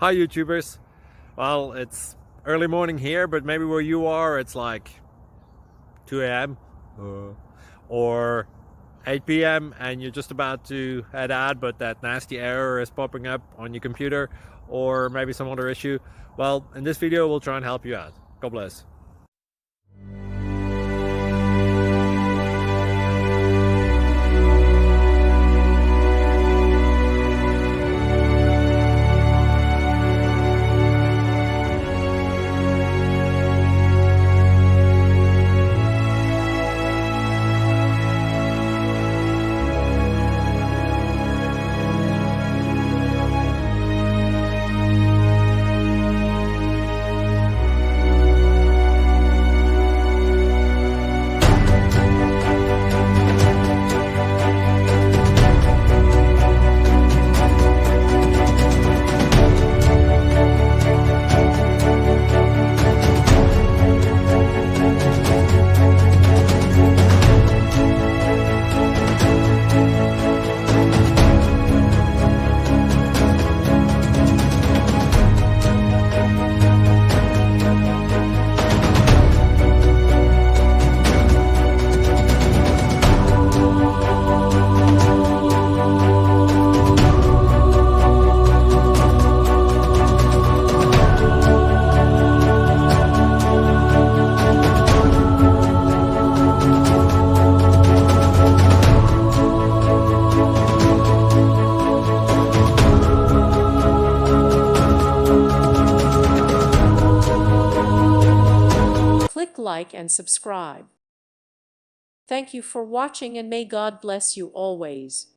Hi YouTubers. Well, it's early morning here, but maybe where you are it's like 2 a.m. Or 8 p.m. and you're just about to head out, but that nasty error is popping up on your computer, or maybe some other issue. Well, in this video we'll try and help you out. God bless. Click like and subscribe. Thank you for watching and may God bless you always.